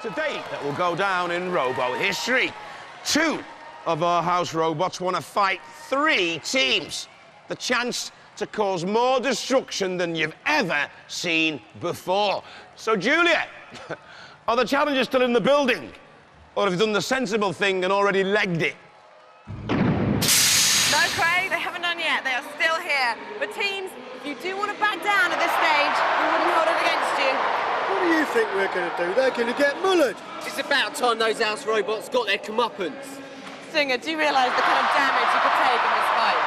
It's a day that will go down in robo history. 2 of our house robots want to fight 3 teams. The chance to cause more destruction than you've ever seen before. So, Julia, are the challengers still in the building? Or have you done the sensible thing and already legged it? No, Craig, they haven't done yet. They are still here. But teams, if you do want to back down at this stage, we wouldn't hold it against you. What do you think we're going to do? They're going to get mullered. It's about time those house robots got their comeuppance. Stinger, do you realise the kind of damage you could take in this fight?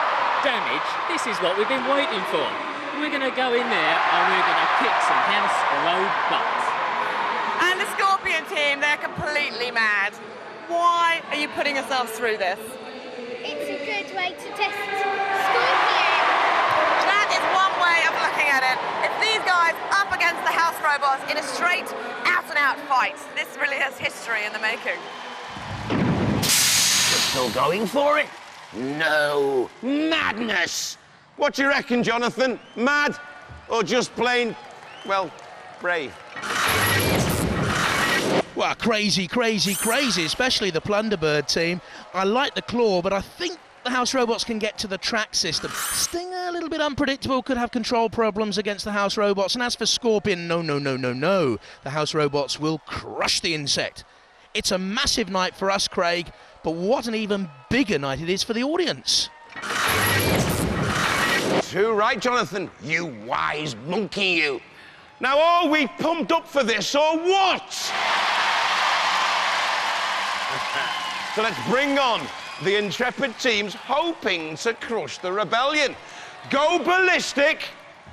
Damage? This is what we've been waiting for. We're going to go in there and we're going to kick some house robots. And the Scorpion team, they're completely mad. Why are you putting yourselves through this? It's a good way to test Scorpion. That is one way of looking at it. It's these guys up against the house robots in a straight, out-and-out fight. This really has history in the making. You're still going for it? No. Madness! What do you reckon, Jonathan? Mad? Or just plain, well, brave? Well, crazy, crazy, crazy, especially the Plunderbird team. I like the claw, but I think the house robots can get to the track system. Stinger, a little bit unpredictable, could have control problems against the house robots. And as for Scorpion, no. The house robots will crush the insect. It's a massive night for us, Craig, but what an even bigger night it is for the audience. Too right, Jonathan, you wise monkey, you. Now, are we pumped up for this, or what? So let's bring on the intrepid teams hoping to crush the rebellion. Go ballistic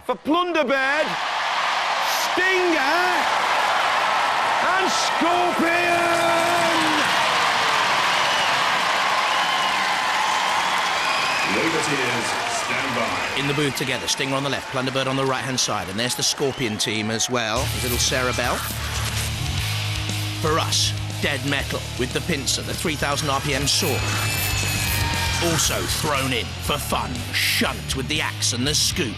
for Plunderbird, Stinger, and Scorpion! Riveteers, stand by. In the booth together, Stinger on the left, Plunderbird on the right-hand side, and there's the Scorpion team as well. There's little Tricerabot. For us, Dead Metal with the pincer, the 3,000 RPM sword. Also thrown in for fun, Shunt with the axe and the scoop.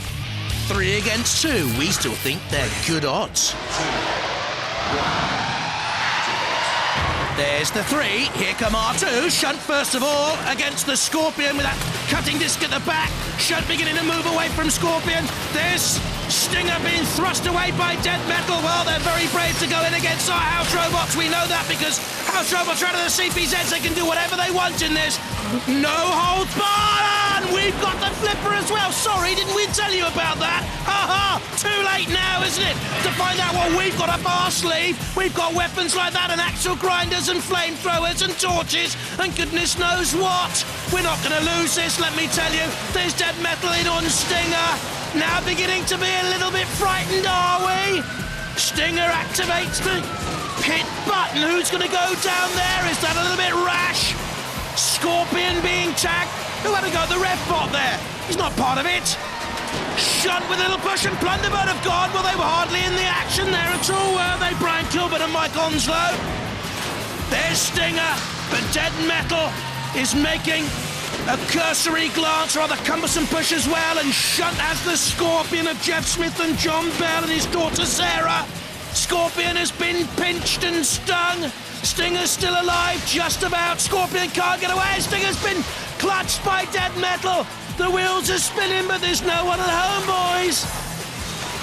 3 against 2, we still think they're good odds. 2, 1. There's the 3, here come our 2. Shunt first of all against the Scorpion with that cutting disc at the back. Shunt beginning to move away from Scorpion. There's Stinger being thrust away by Dead Metal. Well, they're very brave to go in against our house robots. We know that because house robots are out of the CPZs. They can do whatever they want in this. No holds barred! We've got the flipper as well. Sorry, didn't we tell you about that? Ha ha! Too late now, isn't it? To find out what we've got up our sleeve. We've got weapons like that and axle grinders and flamethrowers and torches and goodness knows what. We're not going to lose this, let me tell you. There's Dead Metal in on Stinger. Now beginning to be a little bit frightened, are we? Stinger activates the pit button. Who's going to go down there? Is that a little bit rash? Scorpion being tagged. Who had to go at the rev bot there? He's not part of it. Shunt with a little push and Plunderbird have gone. Well, they were hardly in the action there at all, were they? Brian Kilburn and Mike Onslow. There's Stinger, but Dead Metal is making a cursory glance, rather cumbersome push as well, and Shunt has the Scorpion of Jeff Smith and John Bell and his daughter Sarah. Scorpion has been pinched and stung. Stinger's still alive, just about. Scorpion can't get away. Stinger's been clutched by Dead Metal. The wheels are spinning, but there's no one at home, boys.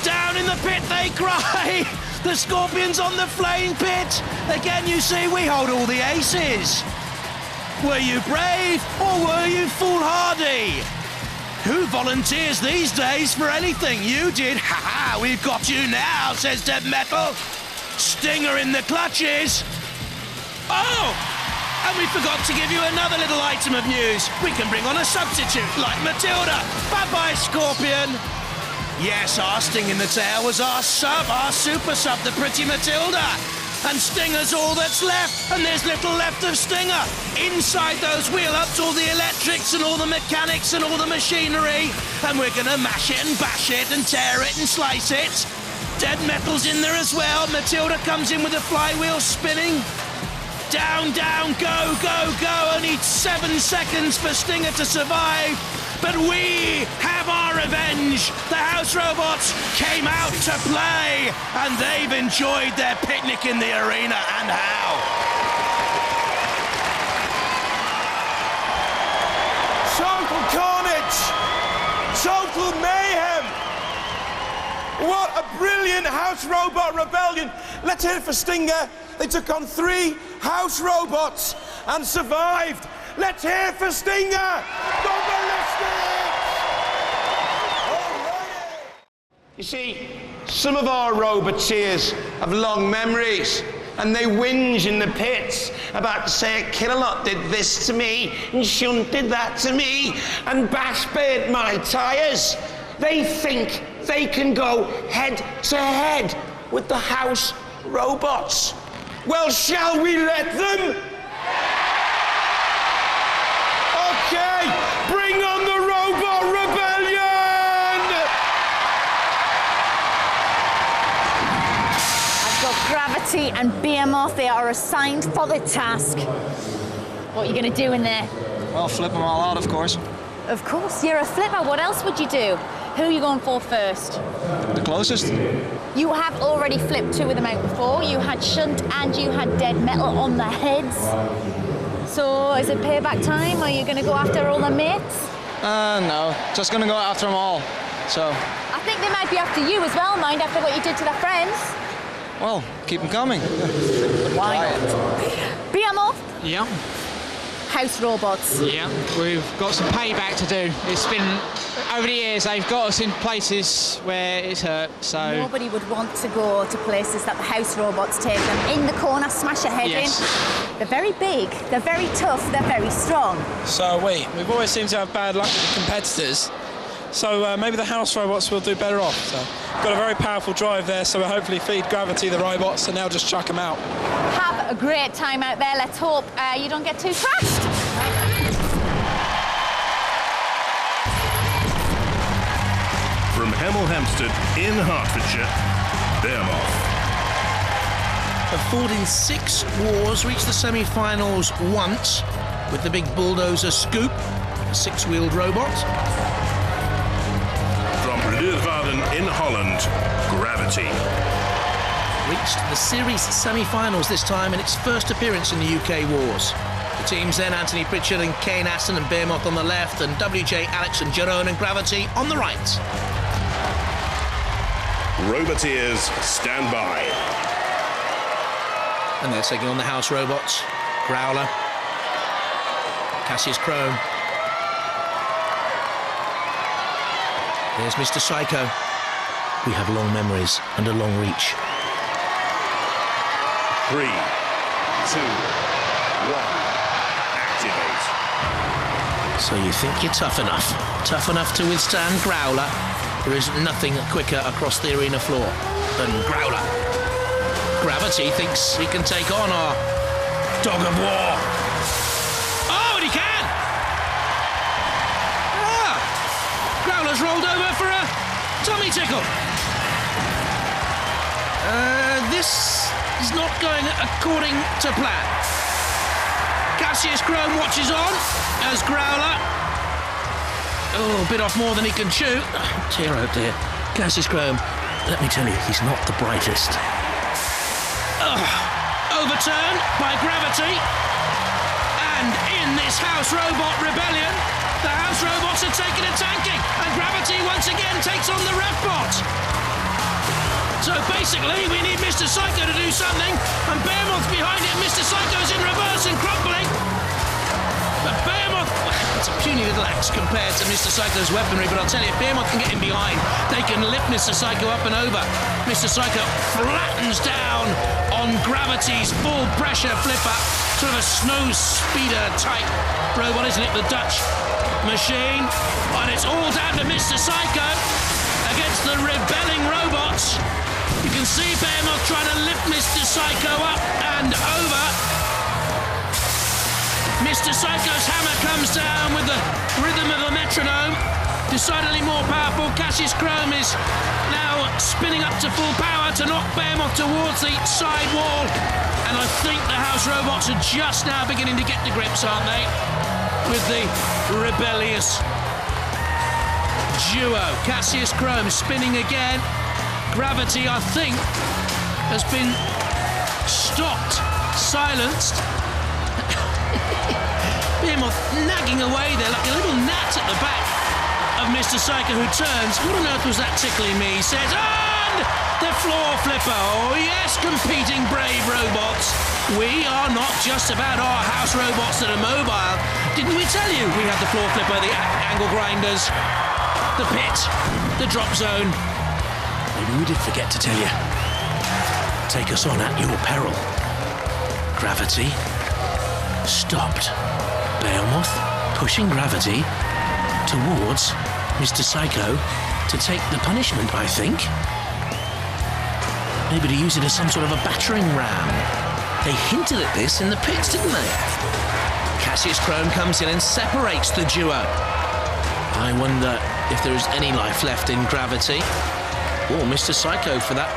Down in the pit they cry. The Scorpion's on the flame pit. Again, you see, we hold all the aces. Were you brave or were you foolhardy? Who volunteers these days for anything? You did. Ha ha, we've got you now, says Dead Metal. Stinger in the clutches. Oh! And we forgot to give you another little item of news. We can bring on a substitute like Matilda. Bye-bye, Scorpion. Yes, our sting in the tail was our sub, our super sub, the pretty Matilda. And Stinger's all that's left, and there's little left of Stinger. Inside those wheel-ups, all the electrics and all the mechanics and all the machinery. And we're gonna mash it and bash it and tear it and slice it. Dead Metal's in there as well. Matilda comes in with the flywheel spinning. Down, down, go, go, go. Only 7 seconds for Stinger to survive. but we have our revenge. The house robots came out to play, and they've enjoyed their picnic in the arena, and how. Total carnage! Total mayhem! What a brilliant house robot rebellion! Let's hear it for Stinger. They took on 3 house robots and survived. Let's hear it for Stinger! Go ballistic! You see, some of our roboteers have long memories, and they whinge in the pits about saying Killalot did this to me, and Shunt did that to me, and Bash burnt my tyres. They think they can go head to head with the house robots. Well, shall we let them? Okay, bring on the robot rebellion! I've got Gravity and Behemoth. They are assigned for the task. What are you going to do in there? Well, flip them all out, of course. Of course, you're a flipper. What else would you do? Who are you going for first? The closest. You have already flipped 2 of them out before. You had Shunt and you had Dead Metal on the heads. So is it payback time? Are you going to go after all the mates? No. Just going to go after them all. So. I think they might be after you as well, mind, after what you did to their friends. Well, keep them coming. Why not? Behemoth? Yeah. House robots. Yeah, we've got some payback to do. It's been, over the years, they've got us in places where it's hurt, so... Nobody would want to go to places that the house robots take them. In the corner, smash a head in. They're very big, they're very tough, they're very strong. So we've always seemed to have bad luck with the competitors. So maybe the house robots will do better off. So got a very powerful drive there, so we'll hopefully feed Gravity the robots and now just chuck them out. Have a great time out there. Let's hope you don't get too crashed. From Hemel Hempstead in Hertfordshire, Behemoth. Have fought in 6 wars, reached the semi-finals once with the big bulldozer Scoop, a 6-wheeled robot. From Plunderbird in Holland, Gravity. Reached the series semi-finals this time in its first appearance in the UK wars. The teams then Anthony Pritchard and Kane Aston and Behemoth on the left, and WJ, Alex and Jerome and Gravity on the right. Roboteers, stand by. And they're taking on the house robots. Growler, Cassius Chrome. There's Mr. Psycho. We have long memories and a long reach. 3, 2, 1, activate. So you think you're tough enough to withstand Growler? There is nothing quicker across the arena floor than Growler. Gravity thinks he can take on our dog of war. Oh, and he can! Growler's rolled over for a tummy tickle. This is not going according to plan. Cassius Chrome watches on as Growler. Oh, bit off more than he can chew. Tear out there. Cassius Chrome, let me tell you, he's not the brightest. Overturned by Gravity. And in this house robot rebellion, the house robots are taking a tanking, and Gravity once again takes on the ref bot. So basically, we need Mr. Psycho to do something, and Behemoth's behind it, and Mr. Psycho's in reverse and crumpling. But Behemoth, it's a puny little axe compared to Mr. Psycho's weaponry, but I'll tell you, if Behemoth can get in behind, they can lift Mr. Psycho up and over. Mr. Psycho flattens down on Gravity's full pressure flipper, sort of a snow speeder type robot, isn't it? The Dutch machine. And it's all down to Mr. Psycho against the rebelling robots. You can see Behemoth trying to lift Mr. Psycho up and over. Mr. Psycho's hammer comes down with the rhythm of a metronome. Decidedly more powerful. Cassius Chrome is now spinning up to full power to knock Behemoth towards the side wall. And I think the house robots are just now beginning to get to grips, aren't they? With the rebellious duo. Cassius Chrome spinning again. Gravity, I think, has been stopped, silenced. Behemoth nagging away there like a little gnat at the back of Mr. Psycho, who turns. What on earth was that tickling me? He says, and the floor flipper. Oh yes, competing brave robots. We are not just about our house robots that are mobile. Didn't we tell you we had the floor flipper, the angle grinders, the pit, the drop zone? Maybe we did forget to tell you. Take us on at your peril. Gravity stopped. Behemoth pushing Gravity towards Mr. Psycho to take the punishment, I think. Maybe to use it as some sort of a battering ram. They hinted at this in the pits, didn't they? Cassius Chrome comes in and separates the duo. I wonder if there is any life left in Gravity. Or Mr. Psycho, for that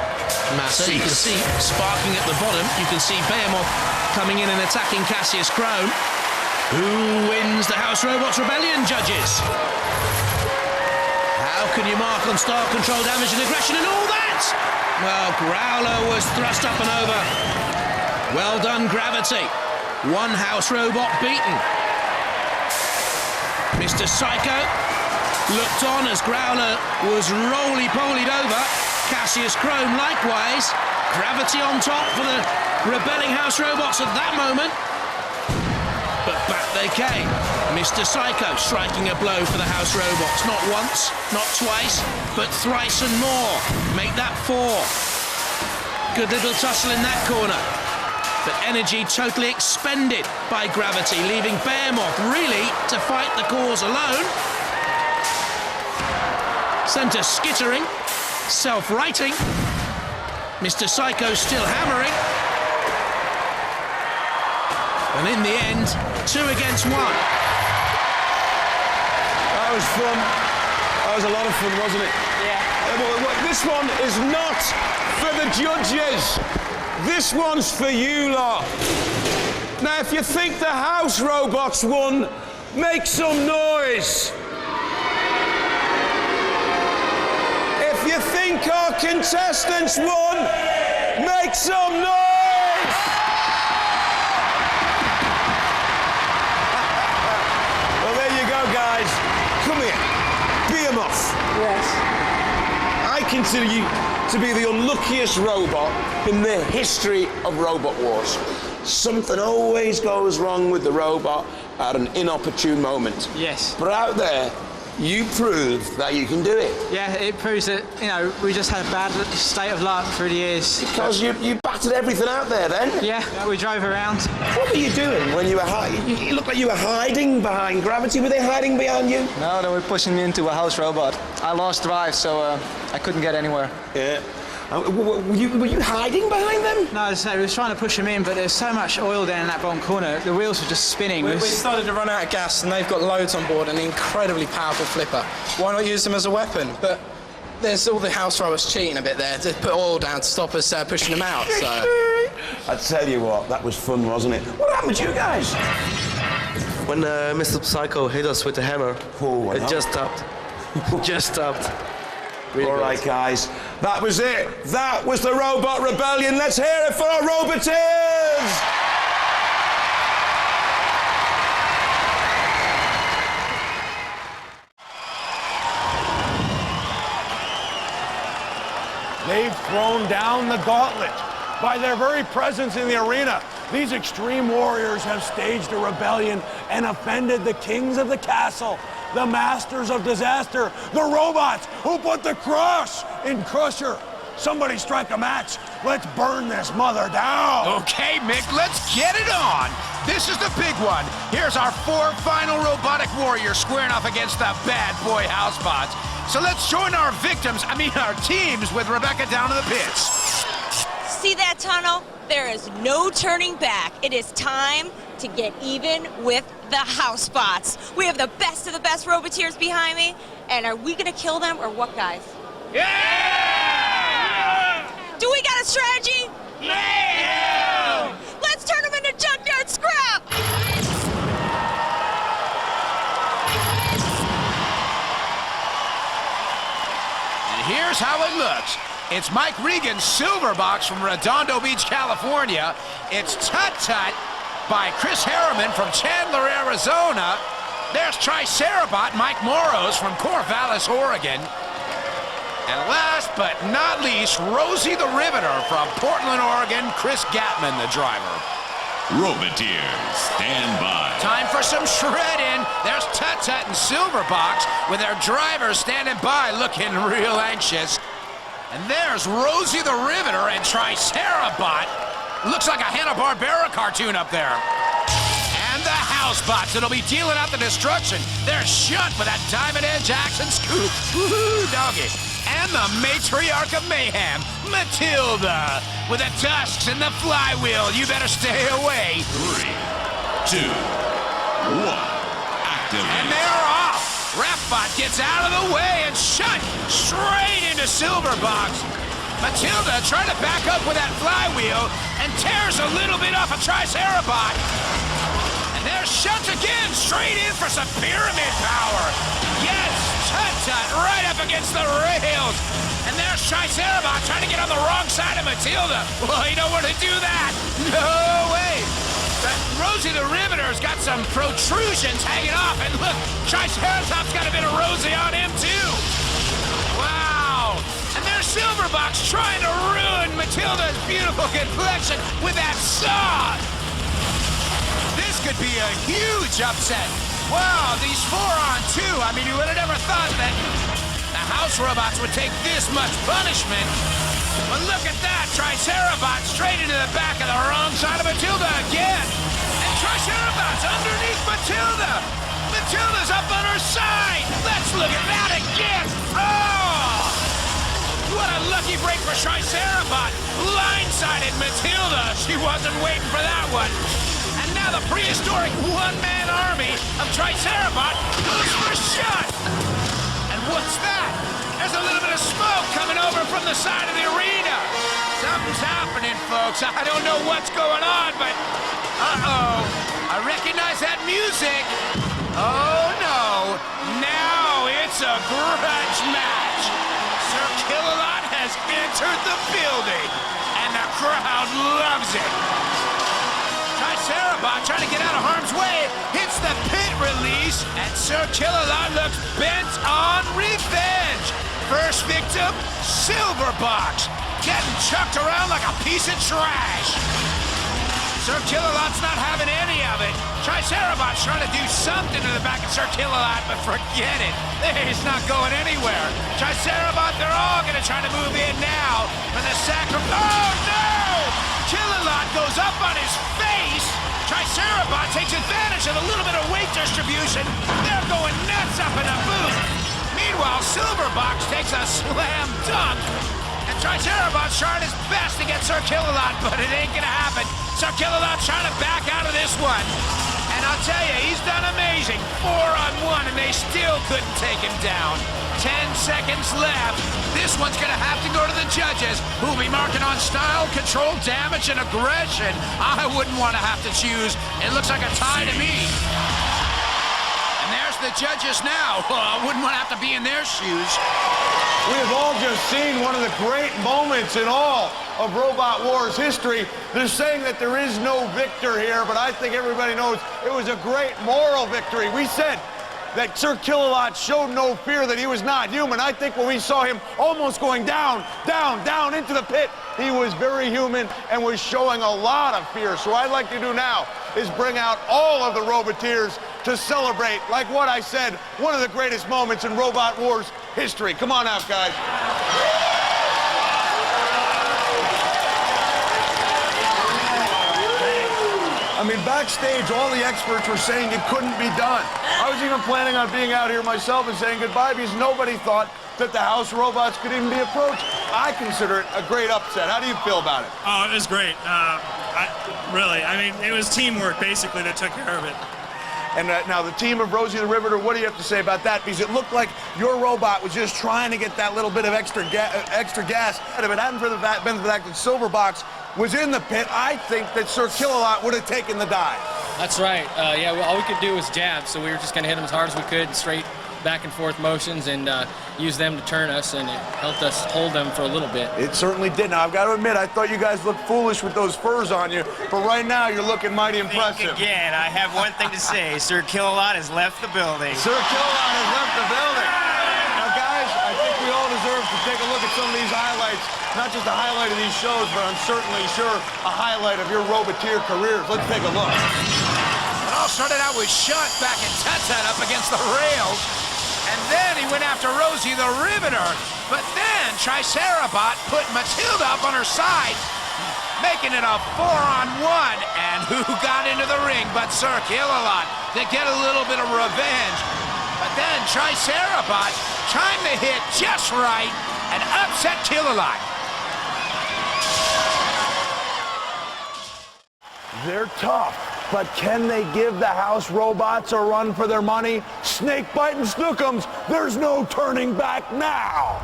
matter. You can see, sparking at the bottom, you can see Behemoth coming in and attacking Cassius Chrome. Who wins the House Robots Rebellion, judges? How can you mark on star control damage and aggression and all that? Well, Growler was thrust up and over. Well done, Gravity. One House Robot beaten. Mr. Psycho looked on as Growler was roly-polied over. Cassius Chrome likewise. Gravity on top for the rebelling House Robots at that moment. But back they came. Mr. Psycho striking a blow for the House Robots. Not once, not twice, but thrice and more. Make that 4. Good little tussle in that corner. But energy totally expended by Gravity, leaving Behemoth really to fight the cause alone. Centre skittering, self-righting. Mr. Psycho still hammering. And in the end, 2 against 1. That was fun. That was a lot of fun, wasn't it? Yeah. This one is not for the judges. This one's for you lot. Now, if you think the House Robots won, make some noise. If you think our contestants won, make some noise. Guys, come here. Behemoth. Yes. I consider you to be the unluckiest robot in the history of Robot Wars. Something always goes wrong with the robot at an inopportune moment. Yes. But out there, you proved that you can do it. Yeah, it proves that, you know, we just had a bad state of luck through the years. Because you battered everything out there then? Yeah, we drove around. What were you doing when you were hiding? You looked like you were hiding behind Gravity. Were they hiding behind you? No, they were pushing me into a house robot. I lost drive, so I couldn't get anywhere. Yeah. Were you hiding behind them? No, as I say, we were trying to push them in, but there's so much oil down in that bottom corner, the wheels were just spinning. We started to run out of gas, and they've got loads on board, an incredibly powerful flipper. Why not use them as a weapon? But there's all the house robots cheating a bit there to put oil down to stop us pushing them out, so... I tell you what, that was fun, wasn't it? What happened to you guys? When Mr. Psycho hit us with the hammer, it just stopped. Just stopped. Really all right, guys, that was it. That was the Robot Rebellion. Let's hear it for our Roboteers! They've thrown down the gauntlet. By their very presence in the arena, these extreme warriors have staged a rebellion and offended the kings of the castle, the masters of disaster, the robots who put the crush in Crusher. Somebody strike a match. Let's burn this mother down. Okay, Mick, let's get it on. This is the big one. Here's our 4 final robotic warriors squaring off against the bad boy housebots. So let's join our our teams with Rebecca down in the pits. See that tunnel? There is no turning back. It is time to get even with the housebots. We have the best of the best Roboteers behind me. And are we gonna kill them or what, guys? Yeah! Do we got a strategy? Yeah! Let's turn them into junkyard scrap! here's how it looks. It's Mike Regan's Silverbox from Redondo Beach, California. It's Tut Tut by Chris Harriman from Chandler, Arizona. There's Tricerabot, Mike Moros from Corvallis, Oregon. And last but not least, Rosie the Riveter from Portland, Oregon, Chris Gatman, the driver. Roboteers, stand by. Time for some shredding. There's Tut Tut and Silverbox with their drivers standing by looking real anxious. And there's Rosie the Riveter and Tricerabot. Looks like a Hanna-Barbera cartoon up there. And the Housebots that'll be dealing out the destruction. There's Shunt with that Diamond Edge axe and scoop. Woohoo, doggy. And the matriarch of mayhem, Matilda, with the tusks and the flywheel. You better stay away. 3, 2, 1, activate. And they're off. Rapbot gets out of the way and Shunt straight into Silverbox. Matilda trying to back up with that flywheel and tears a little bit off a Tricerabot. And there's Shunt again, straight in for some pyramid power. Yes, Tut-Tut right up against the rails. And there's Tricerabot trying to get on the wrong side of Matilda. Well, you don't want to do that. No way. But Rosie the Riveter's got some protrusions hanging off. And look, Triceratop's got a bit of Rosie on him, too. Wow. And there's Silverbox trying to ruin Matilda's beautiful complexion with that saw. This could be a huge upset. Wow, these 4-on-2. I mean, you would have never thought that the house robots would take this much punishment. But look at that, Tricerabot straight into the back of the wrong side of Matilda again. And Tricerabot's underneath Matilda. Matilda's up on her side. Let's look at that again. Oh! What a lucky break for Tricerabot. Blindsided Matilda. She wasn't waiting for that one. And now the prehistoric one-man army of Tricerabot goes for Shunt. And what's that? There's a little bit of smoke coming over from the side of the arena. Something's happening, folks. I don't know what's going on, but uh-oh. I recognize that music. Oh, no. Now it's a grudge match. Sir Killalot has entered the building, and the crowd loves it. Tricerabot trying to get out of harm's way, hits the pit release, and Sir Killalot looks bent on revenge. First victim, Silverbox, getting chucked around like a piece of trash. Sir Killalot's not having any of it. Tricerabot's trying to do something to the back of Sir Killalot, but forget it. He's not going anywhere. Tricerabot, they're all going to try to move in now for the sacrifice. Oh, no! Killalot goes up on his face. Tricerabot takes advantage of a little bit of weight distribution. They're going nuts up in the booth. Meanwhile, Silverbox takes a slam dunk. And Tricerabot's trying his best to get Sir Killalot, but it ain't gonna happen. Sir Killalot's trying to back out of this one. And I'll tell you, he's done amazing. 4-on-1, and they still couldn't take him down. 10 seconds left. This one's gonna have to go to the judges, who'll be marking on style, control, damage, and aggression. I wouldn't want to have to choose. It looks like a tie to me. And there's the judges now. I wouldn't want to have to be in their shoes. We have all just seen one of the great moments in all of Robot Wars history. They're saying that there is no victor here, but I think everybody knows it was a great moral victory. We said that Sir Killalot showed no fear, that he was not human. I think when we saw him almost going down, down, down into the pit, he was very human and was showing a lot of fear. So what I'd like to do now is bring out all of the Roboteers to celebrate, like what I said, one of the greatest moments in Robot Wars history. Come on out, guys. I mean, backstage, all the experts were saying it couldn't be done. I was even planning on being out here myself and saying goodbye because nobody thought that the house robots could even be approached. I consider it a great upset. How do you feel about it? Oh, it was great. I mean, it was teamwork, basically, that took care of it. And now the team of Rosie the Riveter, what do you have to say about that? Because it looked like your robot was just trying to get that little bit of extra gas. If it hadn't been for the fact that Silverbox was in the pit, I think that Sir Killalot would have taken the dive. That's right. Yeah, all we could do was jab, so we were just going to hit him as hard as we could, straight back and forth motions and used them to turn us, and it helped us hold them for a little bit. It certainly did. Now, I've got to admit, I thought you guys looked foolish with those furs on you, but right now you're looking mighty impressive. Again, I have one thing to say. Sir Killalot has left the building. Sir Killalot has left the building. Now, guys, I think we all deserve to take a look at some of these highlights. Not just a highlight of these shows, but I'm certainly sure a highlight of your Roboteer careers. Let's take a look. It all started out with Shunt back in Tut-Tut up against the rails. And then he went after Rosie the Riveter. But then Tricerabot put Matilda up on her side, making it a 4-on-1. And who got into the ring but Sir Killalot to get a little bit of revenge. But then Tricerabot timed the hit just right and upset Killalot. They're tough, but can they give the house robots a run for their money? Snakebite and Snookums, there's no turning back now.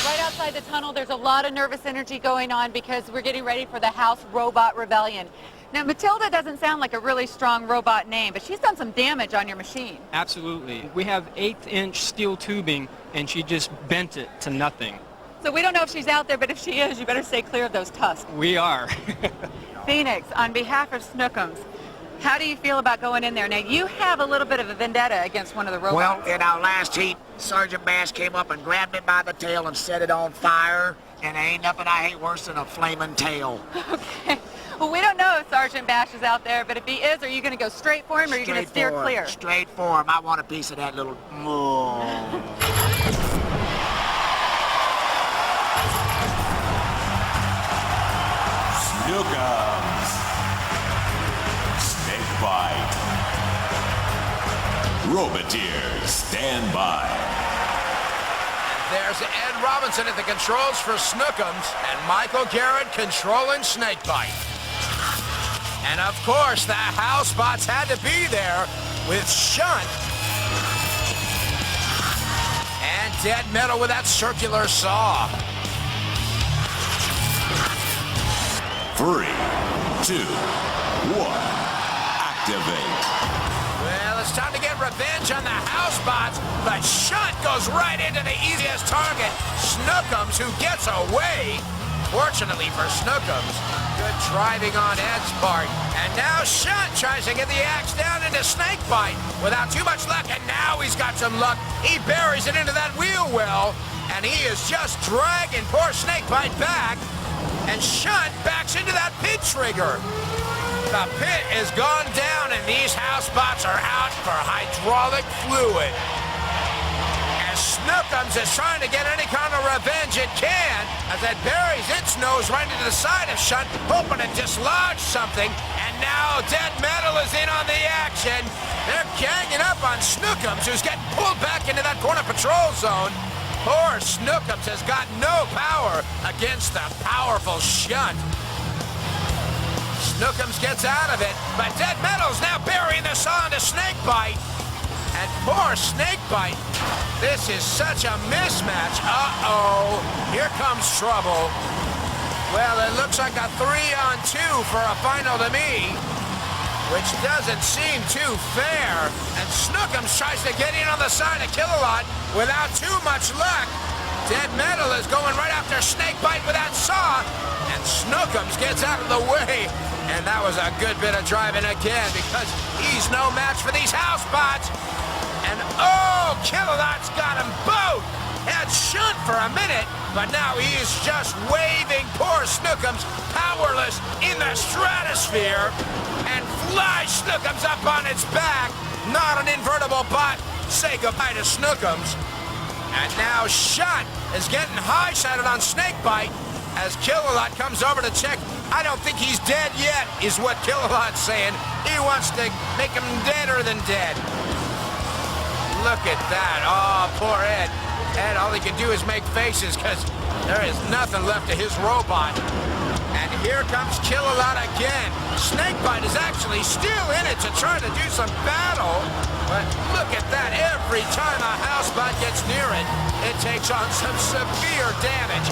Right outside the tunnel, there's a lot of nervous energy going on because we're getting ready for the House Robot Rebellion. Now, Matilda doesn't sound like a really strong robot name, but she's done some damage on your machine. Absolutely. We have 1/8-inch steel tubing, and she just bent it to nothing. So we don't know if she's out there, but if she is, you better stay clear of those tusks. We are. Phoenix, on behalf of Snookums, how do you feel about going in there? Now, you have a little bit of a vendetta against one of the robots. Well, in our last heat, Sergeant Bass came up and grabbed it by the tail and set it on fire, and there ain't nothing I hate worse than a flaming tail. Okay. Well, we don't know if Sergeant Bash is out there, but if he is, are you going to go straight for him, or are you going to steer clear? Straight for him. I want a piece of that little... Snookums. Snakebite. Roboteers, stand by. There's Ed Robinson at the controls for Snookums and Michael Garrett controlling Snakebite. And of course, the housebots had to be there with Shunt and Dead Metal with that circular saw. 3, 2, 1, activate. Well, it's time to get revenge on the housebots, but Shunt goes right into the easiest target, Snookums, who gets away. Fortunately for Snookums, good driving on Ed's part. And now Shunt tries to get the axe down into Snakebite without too much luck, and now he's got some luck. He buries it into that wheel well, and he is just dragging poor Snakebite back, and Shunt backs into that pit trigger. The pit is gone down, and these housebots are out for hydraulic fluid. As Snookums is trying to get any kind of revenge it can, as it buries its nose right into the side of Shunt, hoping to dislodge something. And now Dead Metal is in on the action. They're ganging up on Snookums, who's getting pulled back into that corner patrol zone. Poor Snookums has got no power against the powerful Shunt. Snookums gets out of it, but Dead Metal's now burying the saw into Snakebite. And poor Snakebite, this is such a mismatch. Uh-oh, here comes trouble. Well, it looks like a 3-on-2 for a final to me, which doesn't seem too fair. And Snookums tries to get in on the side of Killalot without too much luck. Dead Metal is going right after Snakebite with that saw, and Snookums gets out of the way. And that was a good bit of driving again, because he's no match for these housebots. And oh, Killalot's got them both. Had Shunt for a minute, but now he is just waving poor Snookums powerless in the stratosphere, and flies Snookums up on its back. Not an invertible bot. Say goodbye to Snookums. And now Shunt is getting high-sided on Snakebite as Killalot comes over to check. I don't think he's dead yet, is what Killalot's saying. He wants to make him deader than dead. Look at that. Oh, poor Ed. Ed, all he can do is make faces, because there is nothing left of his robot. And here comes Killalot again. Snakebite is actually still in it to try to do some battle. But look at that. Every time a housebot gets near it, it takes on some severe damage.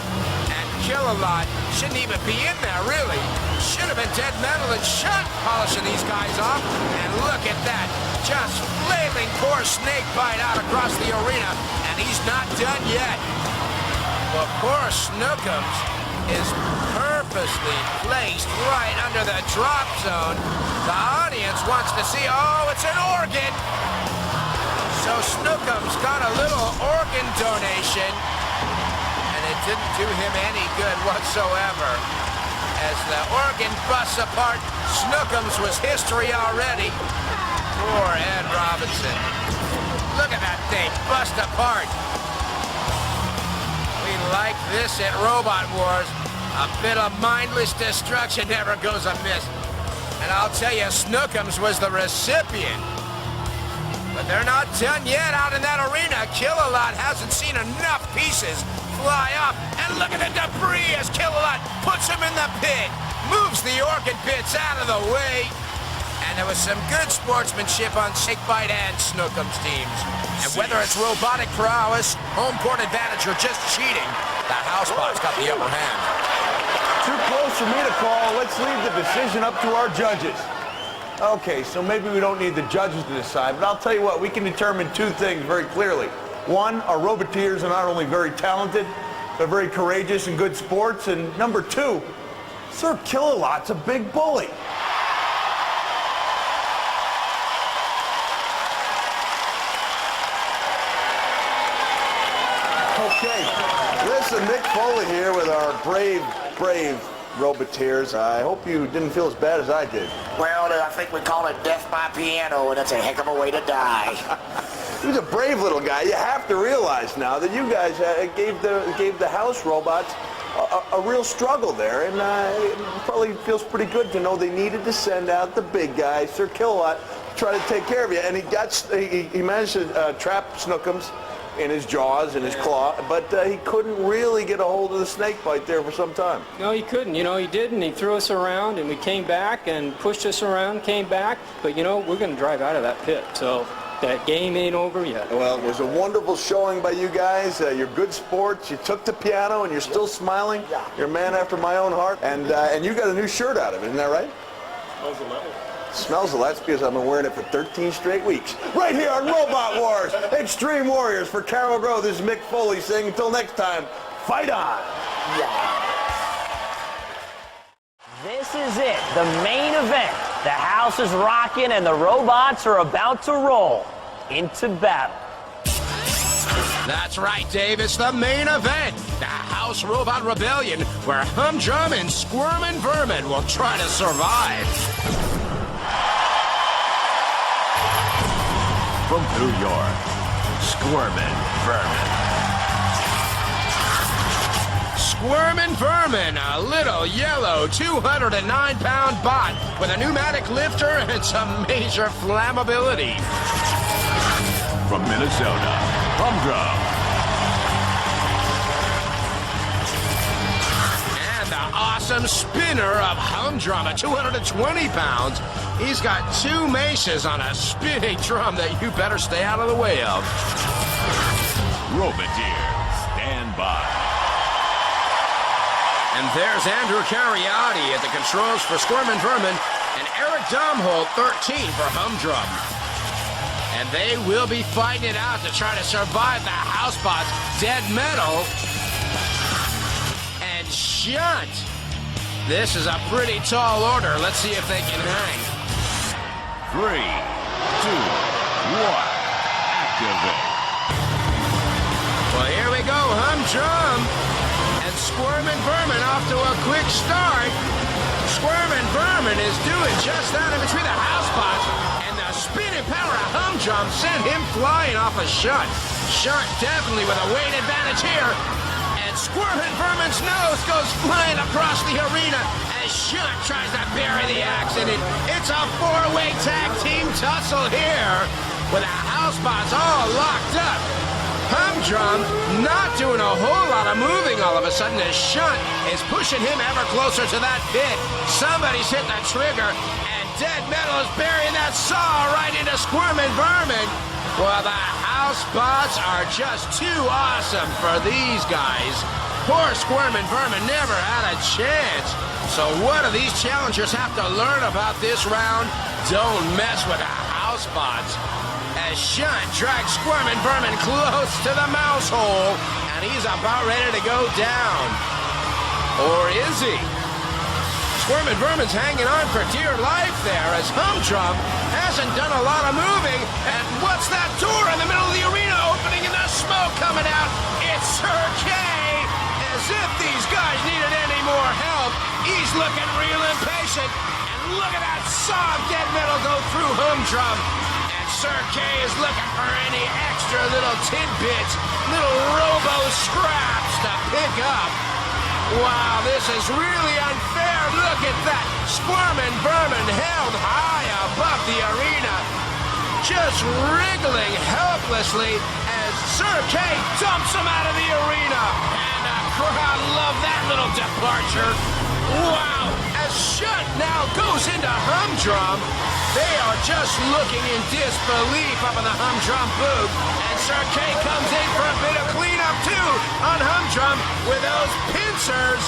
And Killalot shouldn't even be in there, really. Should have been Dead Metal and Shunt polishing these guys off. And look at that. Just flailing poor Snakebite out across the arena. And he's not done yet. Well, poor Snookums is purposely placed right under the drop zone. The audience wants to see, oh, it's an organ. So Snookums got a little organ donation, and it didn't do him any good whatsoever. As the organ busts apart, Snookums was history already. Poor Ed Robinson. Look at that thing, bust apart. We like this at Robot Wars. A bit of mindless destruction never goes amiss. And I'll tell you, Snookums was the recipient. But they're not done yet out in that arena. Killalot hasn't seen enough pieces fly off. And look at the debris as Killalot puts him in the pit. Moves the organ bits out of the way. And there was some good sportsmanship on Snakebite and Snookums teams. And whether it's robotic prowess, home court advantage, or just cheating, the Housebots got the upper hand. Too close for me to call. Let's leave the decision up to our judges. Okay, so maybe we don't need the judges to decide, but I'll tell you what, we can determine two things very clearly. One, our Roboteers are not only very talented, they're very courageous and good sports. And number two, Sir Killalot's a big bully. Okay, listen, Mick Foley here with our brave Roboteers. I hope you didn't feel as bad as I did. Well, I think we call it death by piano, and it's a heck of a way to die. He was a brave little guy. You have to realize now that you guys gave the house robots a real struggle there, and it probably feels pretty good to know they needed to send out the big guy, Sir Killalot, to try to take care of you. And he managed to trap Snookums in his jaws, in his claw, but he couldn't really get a hold of the Snakebite there for some time. No, he couldn't. You know, he didn't. He threw us around, and we came back and pushed us around, came back. But, you know, we're going to drive out of that pit, so that game ain't over yet. Well, it was a wonderful showing by you guys. You're good sports. You took the piano, and you're still smiling. You're a man after my own heart. And you got a new shirt out of it, isn't that right? Smells a level. Smells a lot. That's because I've been wearing it for 13 straight weeks. Right here on Robot Wars, Extreme Warriors. For Carol Grove, this is Mick Foley saying until next time, fight on. This is it, the main event. The house is rocking and the robots are about to roll into battle. That's right, Dave. It's the main event. The House Robot Rebellion, where Humdrum and Squirmin Vermin will try to survive. From New York, Squirmin Vermin. Squirmin Vermin, a little yellow 209-pound bot with a pneumatic lifter and some major flammability. From Minnesota, Humdrum. And the awesome spinner of Humdrum at 220 pounds. He's got two maces on a spinning drum that you better stay out of the way of. Roboteer, stand by. And there's Andrew Cariati at the controls for Squirmin Vermin and Eric Domholt, 13 for Humdrum. And they will be fighting it out to try to survive the Housebots, Dead Metal, and Shunt. This is a pretty tall order. Let's see if they can hang. 3, 2, 1, activate. Well, here we go, Humdrum. And Squirmin Vermin off to a quick start. Squirmin Vermin is doing just that in between the Housebots. And the spinning power of Humdrum sent him flying off a Shunt. Shunt definitely with a weight advantage here. And Squirmin Vermin's nose goes flying across the arena as Shunt tries to bury the accident. It's a four-way tag team tussle here with the Housebots all locked up. Humdrum not doing a whole lot of moving all of a sudden as Shunt is pushing him ever closer to that pit. Somebody's hit the trigger and Dead Metal is burying that saw right into Squirmin Vermin. Well, the Housebots are just too awesome for these guys. Poor Squirmin Vermin never had a chance. So what do these challengers have to learn about this round? Don't mess with the house bots. As Shunt drags Squirmin Vermin close to the mouse hole, and he's about ready to go down. Or is he? Squirmin Vermin's hanging on for dear life there as Humdrum hasn't done a lot of moving. And what's that door in the middle of the arena opening and the smoke coming out? It's Sir K. As if these guys needed any more help, he's looking real impatient. And look at that saw of dead metal go through Humdrum. And Sir K is looking for any extra little tidbits, little robo scraps to pick up. Wow, this is really unfair. Look at that. Squirmin Vermin held high above the arena, just wriggling helplessly as Sir K dumps him out of the arena. And the crowd loved that little departure. Wow, as Shunt now goes into Humdrum, they are just looking in disbelief up in the Humdrum booth. And Sir K comes in for a bit of cleanup too on Humdrum with those pincers.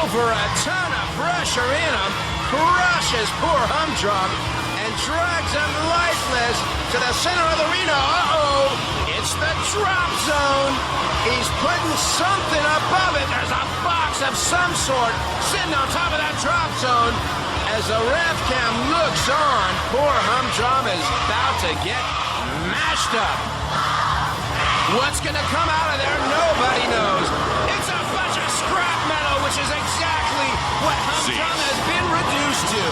Over a ton of pressure in him, crushes poor Humdrum and drags him lifeless to the center of the arena. Uh-oh, it's the drop zone. He's putting something above it. There's a box of some sort sitting on top of that drop zone. As the ref cam looks on, poor Humdrum is about to get mashed up. What's gonna come out of there, nobody knows. It's a bunch of scrap metal, which is exactly what Humdrum has been reduced to.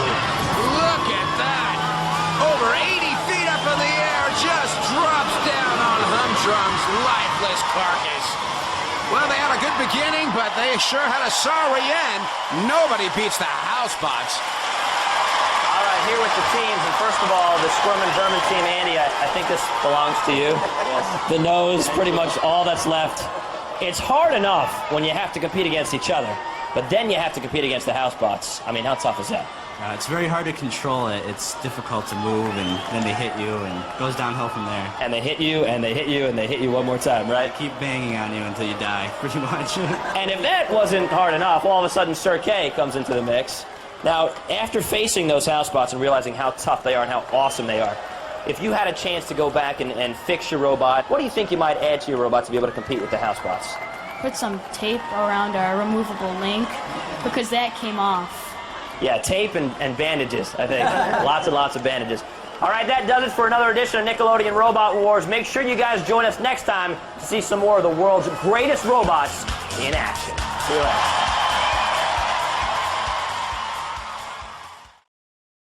Look at that. Over 80 feet up in the air, just drops down on Humdrum's lifeless carcass. Well, they had a good beginning, but they sure had a sorry end. Nobody beats the house bots. All right, here with the teams, and first of all, the Squirmin Vermin team. Andy, I think this belongs to you. Yes. The nose, pretty much all that's left. It's hard enough when you have to compete against each other, but then you have to compete against the house bots. I mean, how tough is that? It's very hard to control it. It's difficult to move, and then they hit you, and it goes downhill from there. And they hit you, and they hit you, and they hit you one more time, right? They keep banging on you until you die, pretty much. And if that wasn't hard enough, all of a sudden Sir K comes into the mix. Now, after facing those house bots and realizing how tough they are and how awesome they are, if you had a chance to go back and fix your robot, what do you think you might add to your robot to be able to compete with the house bots? Put some tape around our removable link, because that came off. Yeah, tape and bandages, I think. Lots and lots of bandages. All right, that does it for another edition of Nickelodeon Robot Wars. Make sure you guys join us next time to see some more of the world's greatest robots in action. See you later.